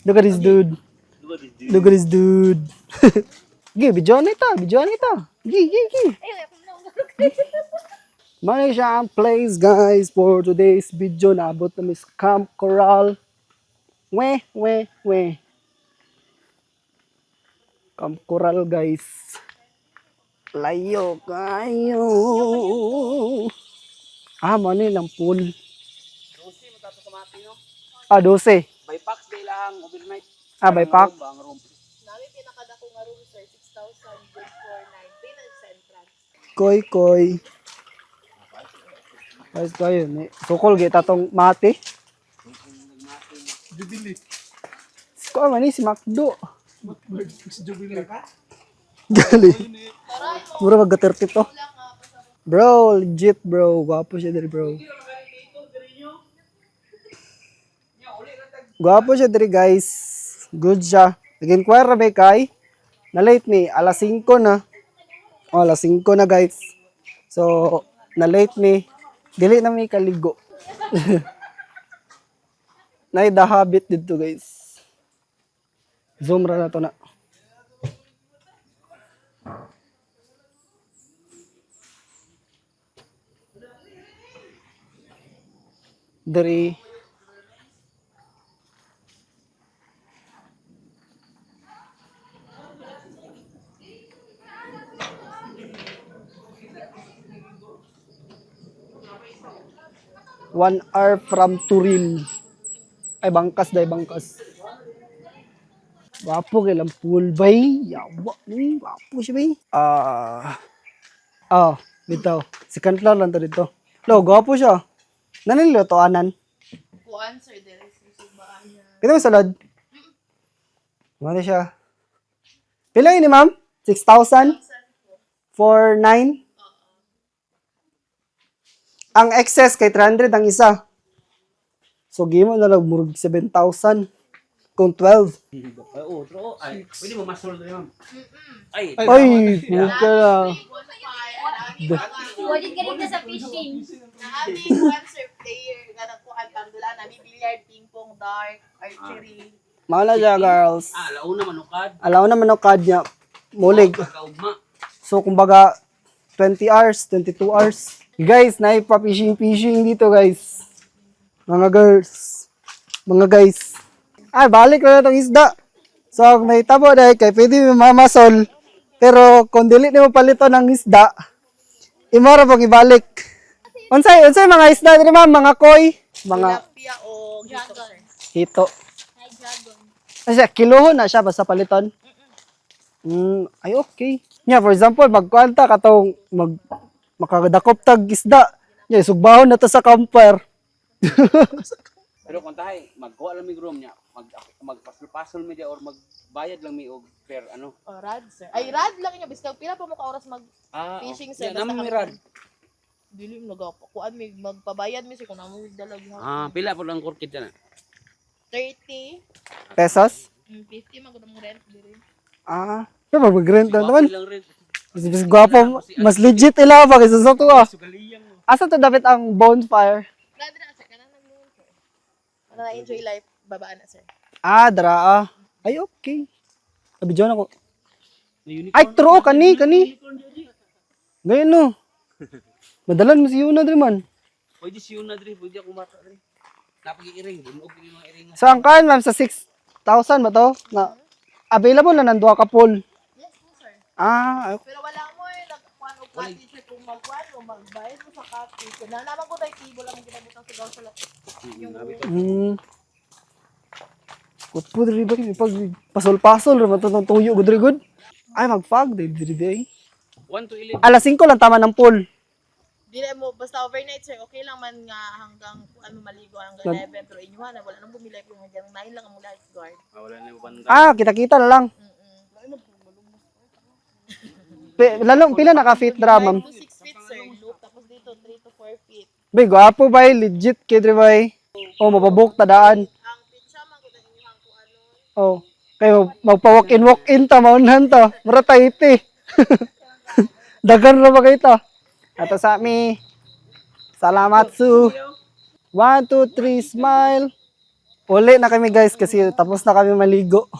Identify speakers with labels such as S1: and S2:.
S1: Look at this dude. Look at this dude. Gi, bidyoan ito. Gi. Mali siya ang place, guys, for today's video. Naabot na Miss Camp Coral. Weh. Camp Coral, guys. Layo kayo. Mani lang pool.
S2: 12 matapos sa mati, no?
S1: 12.
S2: By packs day lang, overnight.
S1: By pack.
S3: Namin pinakadako nga room, sir. 6,000 good for 9. Pinag sa entrance.
S1: Koy. Guys, kayo. Sukol, kita tong mati.
S2: Jubilee.
S1: Ko man si Macdo. Jubilee. Gali. Mura mag 30 to. Bro, legit bro. Gwapo siya diri bro. Gwapo siya diri guys. Good siya. Nag-inquire ra ba kay? Na late ni alas 5 na. Alas 5 na guys. So, na late ni. Dili na may kaligo. Nay the habit dito guys. Zoom ra na to na. Dari 1 hour from Turin. Ay, bangkas. Wapo kay lang pool bay. Yawa ni, wapo siya bay. Bitaw. Second floor lang to dito. Lo, gwapo siya. Nanilo to anan.
S3: Kuan, sir. There is subaan niya.
S1: Kita mo salad. Ano siya? Pila yun ni ma'am? 6,000? For 9? Ang excess kay 300 ang isa. So, gimo na lang murag 7,000. Kung 12.
S2: Oo, true. Ay, pwede mo masoldo yun. Ay,
S1: Puka lang.
S4: Pwede ka rin na sa fishing.
S3: Naami kuan, sir, player. Ganang kuan, tandula. Naami billiard, ping-pong, dart, archery.
S1: Mala siya, girls.
S2: alauna manukad.
S1: Alaw na manokad niya. Mulig.
S2: Pagkaugma.
S1: So, kumbaga, 20 hours, 22 hours. Guys, naipa-fishing dito, guys. Mga girls. Mga guys. Ay, balik na itong isda. So, kung naitabo dahil kay pwede mo mamasol. Pero, kung dili mo palito ng isda, imora pag ibalik. Unsay mga isda dito, ma'am? Mga koi? Mga
S3: Tilapia o gito, sir.
S1: hito.
S4: Hi, dragon.
S1: Kasi, kilohon na siya basta paliton. Ay, okay. Yeah, for example, magkuanta katong makadakop tag isda. Yeah, sugbahon na to sa camper.
S2: Pero kung tayo, magkuha lang may room niya, magpasol-pasol media or magbayad lang may og per ano.
S3: O, rad, sir. Ay, rad lang niya. Biskang pila pa mo ka oras mag-fishing, sir.
S2: Yan naman may rad.
S3: Dili mo kuan mi magpabayad mi sir kung namo dalag
S2: Pila po lang kurkit yan.
S3: 30,
S1: Pesos?
S3: 50 man gud ang rent diri.
S1: Pero mag-rent na naman.
S2: Lang rin.
S1: Mas gwapo, mas legit ila ba kaysa sa to ah. Asa to dapat ang bonfire?
S3: Kadra sir kana nang noon sir. Para enjoy life babaan na sir.
S1: Draa. Ay, okay. Abidyon ako. Ay, true, kani. Ngayon no. Madalan mo si Yuna diri man.
S2: Pwede si Yuna diri, pwede ako mata diri. Napag-iring, bunog yung mga iring.
S1: So, ang kain ma'am sa 6,000 ba to? Na, available na nanduha ka pool.
S3: Yes po sir.
S1: Okay.
S3: Pero wala mo nagkuan og cottage sir kung magkuan o magbayad mo sa cottage. Na naman ko tay tibo lang ginabutang sa sa yung
S1: Kut po diri ba pag pasol-pasol ra matutong tuyo gud diri gud. Ay mag-fog diri.
S2: 1 to 11.
S1: Alas 5 lang tama ng pool.
S3: Dili mo basta overnight sir okay lang man nga hanggang ano maligo hanggang 11 pero inyuha na wala nang bumilay ko hanggang 9 lang ang lifeguard.
S2: Wala na yung banda.
S1: Kita na lang. Lalong pila naka-fit dra
S3: 5
S1: ma'am.
S3: to 6 feet sir loop tapos dito 3 to 4 feet.
S1: Bay gwapo bay legit kay diri bay. Mababok ta daan.
S3: Ang pitsa man gud ang inyuhang ko ano.
S1: Kayo magpa-walk in ta maunhan ta. Mura taiti. Dagan ra ba kay ta? Ato sa mi. Salamat su. 1 2 3 smile. Uli na kami guys kasi tapos na kami maligo.